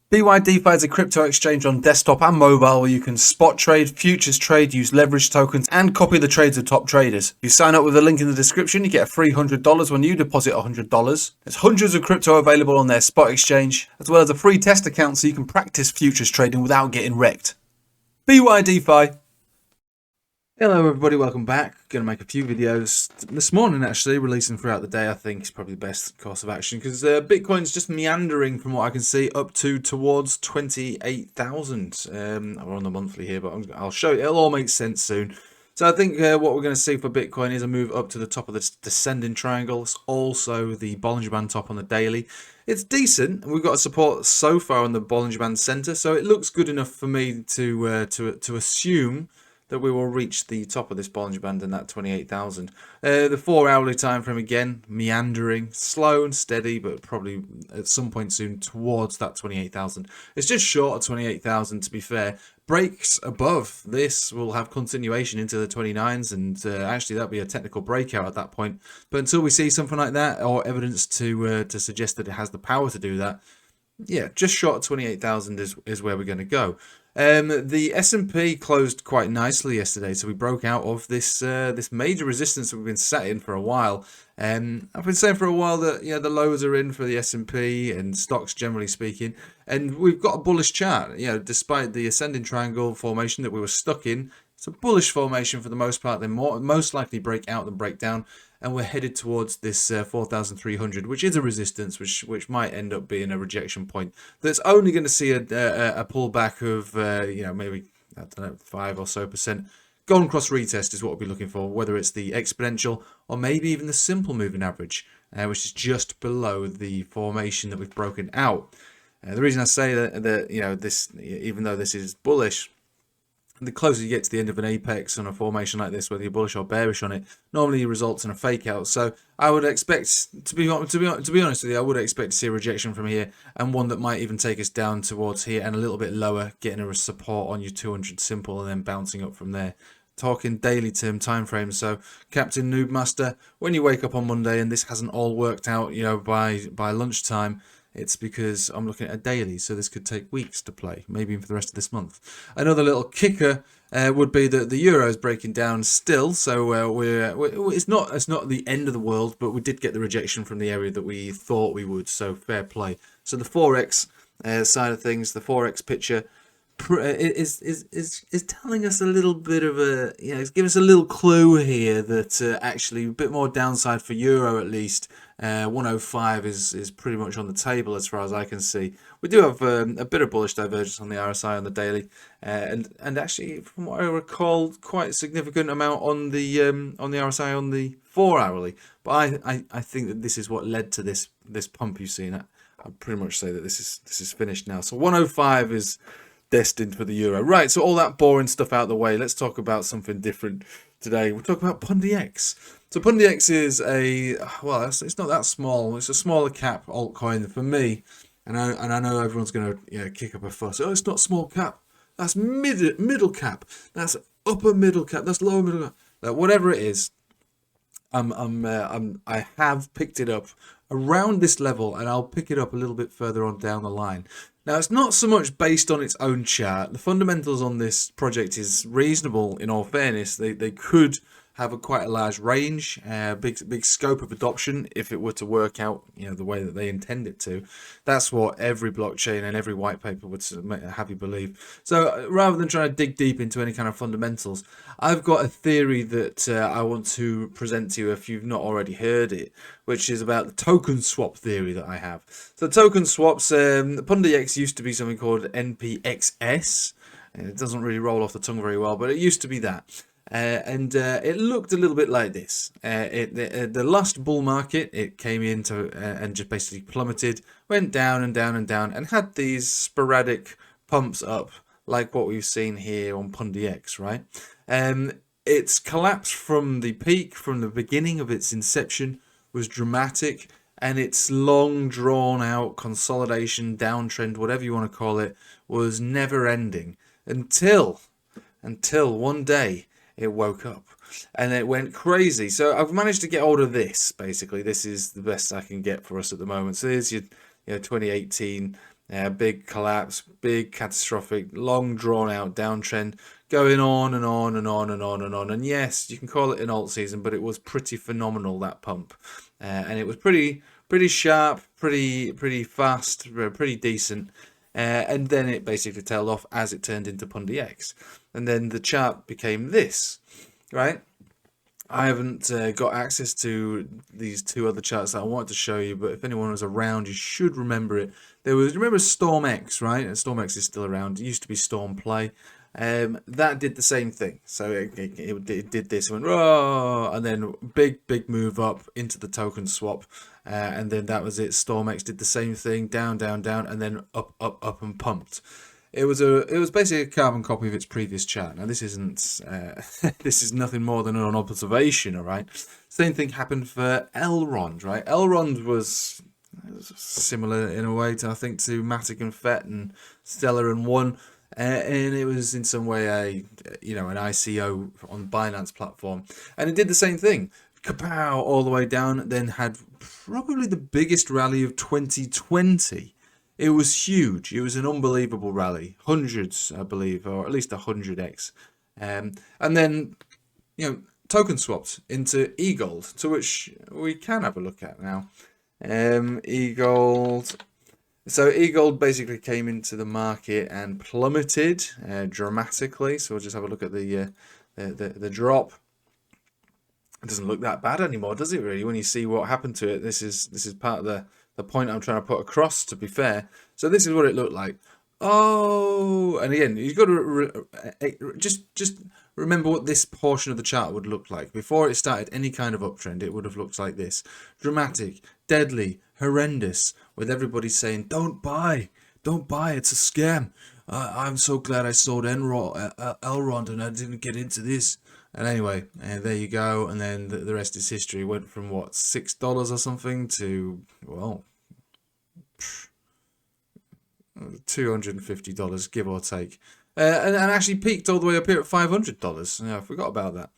BYDFi is a crypto exchange on desktop and mobile where you can spot trade, futures trade, use leverage tokens, and copy the trades of top traders. If you sign up with the link in the description, you get a free $100 when you deposit $100. There's hundreds of crypto available on their spot exchange, as well as a free test account so you can practice futures trading without getting wrecked. BYDFi. Hello everybody, welcome back. Going to make a few videos this morning actually, releasing throughout the day. I think is probably the best course of action because Bitcoin's just meandering from what I can see up towards 28,000. We're on the monthly here, but I'll show you. It'll all make sense soon. So I think what we're going to see for Bitcoin is a move up to the top of this descending triangle. It's also the Bollinger Band top on the daily. It's decent. We've got a support so far on the Bollinger Band center, so it looks good enough for me to assume that we will reach the top of this Bollinger Band and that 28,000. The 4 hourly time frame again, meandering, slow and steady, but probably at some point soon towards that 28,000. It's just short of 28,000 to be fair. Breaks above this will have continuation into the 29s, and actually that'll be a technical breakout at that point. But until we see something like that or evidence to suggest that it has the power to do that, yeah, just short of 28,000 is where we're going to go. The S&P closed quite nicely yesterday, so we broke out of this this major resistance that we've been sat in for a while. I've been saying for a while that the lows are in for the S&P and stocks generally speaking, and we've got a bullish chart. Despite the ascending triangle formation that we were stuck in, it's a bullish formation for the most part. They most likely break out than break down. And we're headed towards this 4,300, which is a resistance, which might end up being a rejection point. That's only going to see a pullback of maybe, I don't know, 5 or so percent. Golden cross retest is what we'll be looking for, whether it's the exponential or maybe even the simple moving average, which is just below the formation that we've broken out. The reason I say that this, even though this is bullish, the closer you get to the end of an apex on a formation like this, whether you're bullish or bearish on it, normally results in a fake out. So I would expect, to be honest with you, I would expect to see a rejection from here, and one that might even take us down towards here and a little bit lower, getting a support on your 200 simple and then bouncing up from there. Talking daily term time frames. So Captain Noob Master, when you wake up on Monday and this hasn't all worked out, by lunchtime, it's because I'm looking at a daily, so this could take weeks to play, maybe even for the rest of this month. Another little kicker would be that the euro is breaking down still, so it's not the end of the world, but we did get the rejection from the area that we thought we would, so fair play. So the forex side of things, the forex picture is telling us a little bit of it's giving us a little clue here that actually a bit more downside for euro at least. 105 is pretty much on the table as far as I can see. We do have a bit of bullish divergence on the RSI on the daily, and actually from what I recall, quite a significant amount on the RSI on the 4 hourly. But I think that this is what led to this pump you've seen. I'd pretty much say that this is finished now. So 105 is destined for the euro. Right, so all that boring stuff out of the way, let's talk about something different today. We'll talk about Pundix. So Pundix is it's not that small. It's a smaller cap altcoin for me, and I know everyone's going to kick up a fuss. Oh, it's not small cap. That's middle cap. That's upper middle cap. That's lower middle cap. Whatever it is, I have picked it up around this level, and I'll pick it up a little bit further on down the line. Now, it's not so much based on its own chart. The fundamentals on this project is reasonable, in all fairness. They could have quite a large range, big scope of adoption if it were to work out the way that they intend it to. That's what every blockchain and every white paper would have you believe. So rather than trying to dig deep into any kind of fundamentals, I've got a theory that I want to present to you if you've not already heard it, which is about the token swap theory that I have. So token swaps, Pundix used to be something called NPXS. It doesn't really roll off the tongue very well, but it used to be that. It looked a little bit like this. The last bull market, it came into and just basically plummeted, went down and down and down, and had these sporadic pumps up, like what we've seen here on Pundix, right? Its collapse from the peak, from the beginning of its inception, was dramatic, and its long drawn out consolidation, downtrend, whatever you want to call it, was never ending until one day it woke up and it went crazy. So I've managed to get hold of this. Basically, this is the best I can get for us at the moment. So here's your 2018 Big collapse, big catastrophic, long drawn out downtrend, going on and on and on and on and on. And yes, you can call it an alt season, but it was pretty phenomenal, that pump, and it was pretty sharp, pretty fast, pretty decent. And then it basically tailed off as it turned into Pundix, and then the chart became this, right? I haven't got access to these two other charts that I wanted to show you, but if anyone was around, you should remember it. Remember StormX, right? And StormX is still around. It used to be Storm Play. That did the same thing. So it did this, went raw, and then big move up into the token swap, and then that was it. StormX did the same thing, down, and then up and pumped. It was basically a carbon copy of its previous chart. Now this isn't this is nothing more than an observation, all right. Same thing happened for Elrond, right? Elrond was similar in a way to, I think, to Matic and Fett and Stellar and One, and it was in some way an ICO on the Binance platform, and it did the same thing. Kapow, all the way down, then had probably the biggest rally of 2020. It was huge. It was an unbelievable rally. Hundreds, I believe, or at least 100x. And then, token swapped into eGold, to which we can have a look at now. eGold. So eGold basically came into the market and plummeted dramatically. So we'll just have a look at the drop. It doesn't look that bad anymore, does it really? When you see what happened to it, this is part of the point I'm trying to put across, to be fair. So this is what it looked like. Oh, and again, you've got to just remember what this portion of the chart would look like. Before it started any kind of uptrend, it would have looked like this. Dramatic, deadly, horrendous, with everybody saying, don't buy, it's a scam. I'm so glad I sold Elrond and I didn't get into this. And anyway, there you go. And then the rest is history. It went from, what, $6 or something to, well, $250, give or take. And actually peaked all the way up here at $500. Yeah, I forgot about that.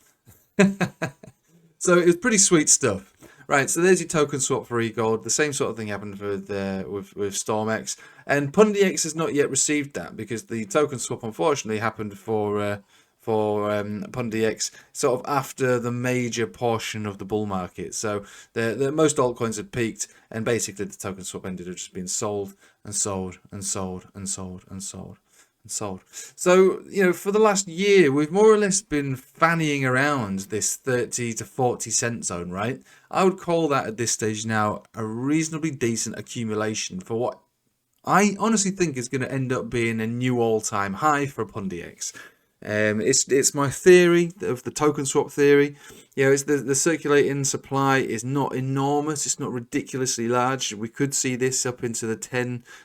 So it was pretty sweet stuff. Right, so there's your token swap for eGold. The same sort of thing happened with StormX. And Pundix has not yet received that, because the token swap, unfortunately, happened for Pundix sort of after the major portion of the bull market. So the most altcoins had peaked, and basically the token swap ended up just being sold and sold and sold and sold and sold and sold. So, for the last year, we've more or less been fannying around this 30 to 40 cent zone, right? I would call that at this stage now a reasonably decent accumulation for what I honestly think is going to end up being a new all-time high for Pundix. It's my theory of the token swap theory. It's the circulating supply is not enormous. It's not ridiculously large. We could see this up into the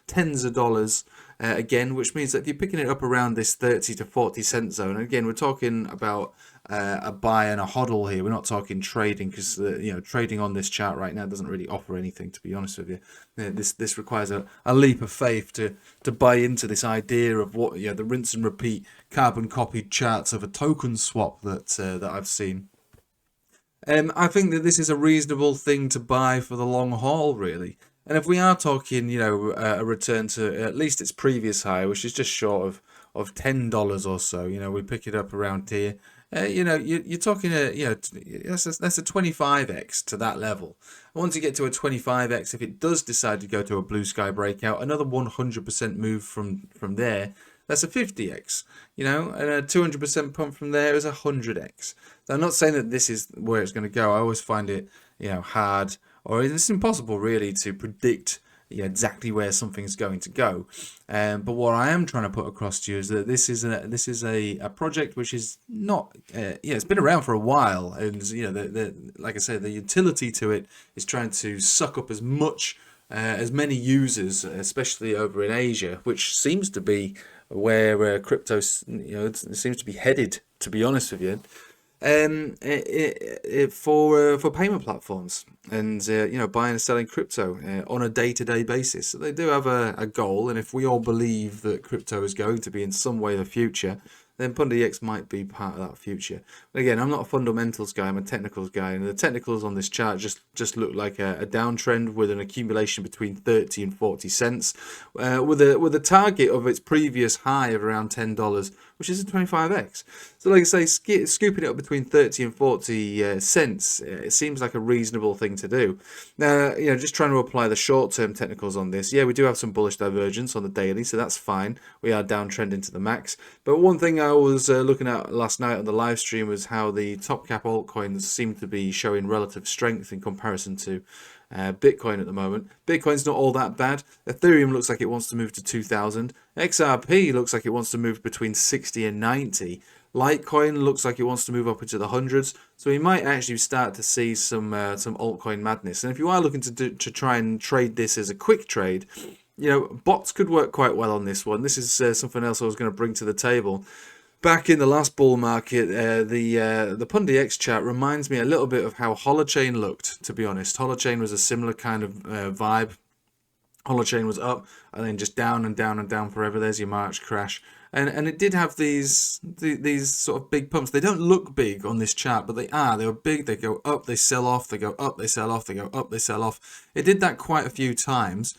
tens of dollars again, which means that if you're picking it up around this 30 to 40 cent zone, again, we're talking about a buy and a hodl here. We're not talking trading, because trading on this chart right now doesn't really offer anything, to be honest with you. This requires a leap of faith to buy into this idea of what the rinse and repeat carbon copied charts of a token swap that I've seen. I think that this is a reasonable thing to buy for the long haul, really. And if we are talking, a return to at least its previous high, which is just short of $10 or so, we pick it up around here. You're talking that's a 25x to that level. And once you get to a 25x, if it does decide to go to a blue sky breakout, another 100% move from there, that's a 50x. And a 200% pump from there is a 100x. So I'm not saying that this is where it's going to go. I always find it, hard, or it's impossible really to predict exactly where something's going to go. But what I am trying to put across to you is that this is a project which is not it's been around for a while, and like I said, the utility to it is trying to suck up as many users, especially over in Asia, which seems to be where crypto seems to be headed, to be honest with you. For payment platforms and buying and selling crypto on a day-to-day basis. So they do have a goal, and if we all believe that crypto is going to be in some way the future, then Pundix might be part of that future. But again, I'm not a fundamentals guy, I'm a technicals guy, and the technicals on this chart just look like a downtrend with an accumulation between 30 and 40 cents, with a target of its previous high of around $10, which is a 25x. So like I say, scooping it up between 30 and 40 cents, it seems like a reasonable thing to do. Now, just trying to apply the short-term technicals on this. Yeah, we do have some bullish divergence on the daily, so that's fine. We are downtrending to the max. But one thing I was looking at last night on the live stream was how the top cap altcoins seem to be showing relative strength in comparison to Bitcoin at the moment. Bitcoin's not all that bad. Ethereum looks like it wants to move to 2,000. XRP looks like it wants to move between 60 and 90. Litecoin looks like it wants to move up into the hundreds. So we might actually start to see some altcoin madness. And if you are looking to try and trade this as a quick trade, bots could work quite well on this one. This is something else I was going to bring to the table. Back in the last bull market, the Pundix chart reminds me a little bit of how Holochain looked, to be honest. Holochain was a similar kind of vibe. Holochain was up and then just down and down and down forever. There's your March crash. And it did have these sort of big pumps. They don't look big on this chart, but they are. They were big. They go up, they sell off. They go up, they sell off. They go up, they sell off. It did that quite a few times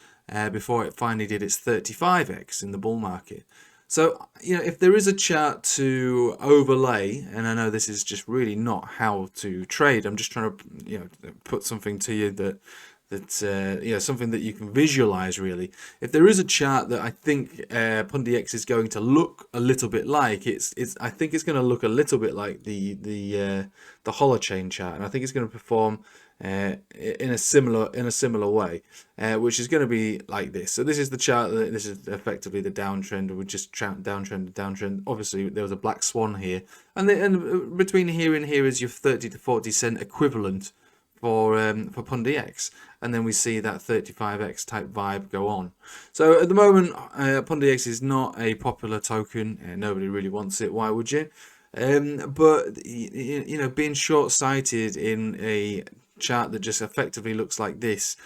before it finally did its 35x in the bull market. So, if there is a chart to overlay, and I know this is just really not how to trade, I'm just trying to, put something to you that something that you can visualize really. If there is a chart that I think Pundix is going to look a little bit like, I think it's going to look a little bit like the Holochain chart, and I think it's going to perform in a similar way, which is going to be like this. So this is the chart. This is effectively the downtrend. We just downtrend. Obviously, there was a black swan here, and between here and here is your 30 to 40 cent equivalent for Pundix, and then we see that 35x type vibe go on. So at the moment, Pundix is not a popular token, and nobody really wants it. Why would you? But being short-sighted in a chart that just effectively looks like this,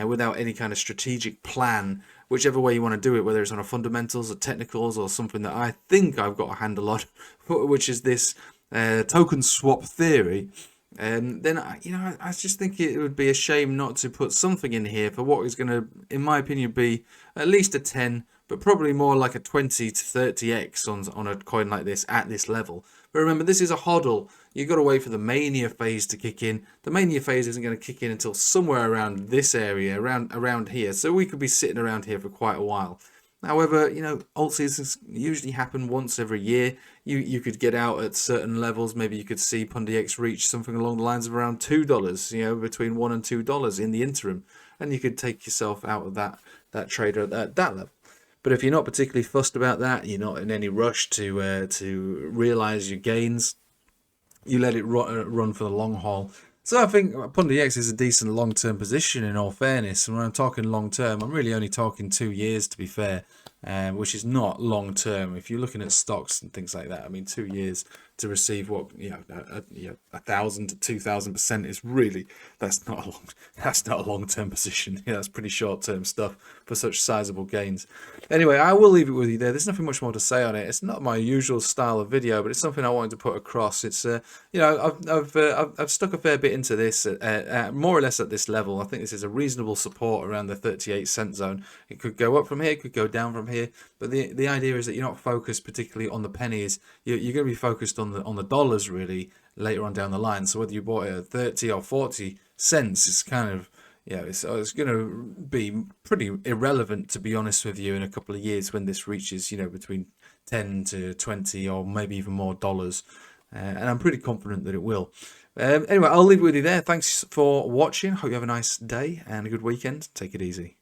without any kind of strategic plan, whichever way you want to do it, whether it's on a fundamentals or technicals or something that I think I've got a handle on, which is this token swap theory. Then I just think it would be a shame not to put something in here for what is going to, in my opinion, be at least a 10, but probably more like a 20 to 30x on a coin like this at this level. But remember, this is a hodl. You've got to wait for the mania phase to kick in. The mania phase isn't going to kick in until somewhere around this area, around here. So we could be sitting around here for quite a while. However, alt seasons usually happen once every year. You could get out at certain levels. Maybe you could see Pundix reach something along the lines of around $2, between $1 and $2 in the interim. And you could take yourself out of that trader at that level. But if you're not particularly fussed about that, you're not in any rush to realize your gains, you let it run for the long haul. So I think Pundix is a decent long-term position in all fairness. And when I'm talking long-term, I'm really only talking 2 years, to be fair, which is not long-term. If you're looking at stocks and things like that, I mean, 2 years to receive 1,000 to 2,000% is really, that's not a long-term position. That's pretty short-term stuff for such sizable gains. Anyway, I will leave it with you there. There's nothing much more to say on it. It's not my usual style of video, but it's something I wanted to put across. It's I've stuck a fair bit into this, more or less at this level. I think this is a reasonable support around the 38-cent zone. It could go up from here, it could go down from here, but the idea is that you're not focused particularly on the pennies. You're going to be focused on the dollars really later on down the line. So whether you bought it at 30 or 40 cents, it's kind of, it's going to be pretty irrelevant, to be honest with you, in a couple of years when this reaches between 10 to 20 or maybe even more dollars, and I'm pretty confident that it will. Anyway, I'll leave it with you there. Thanks for watching. Hope you have a nice day and a good weekend. Take it easy.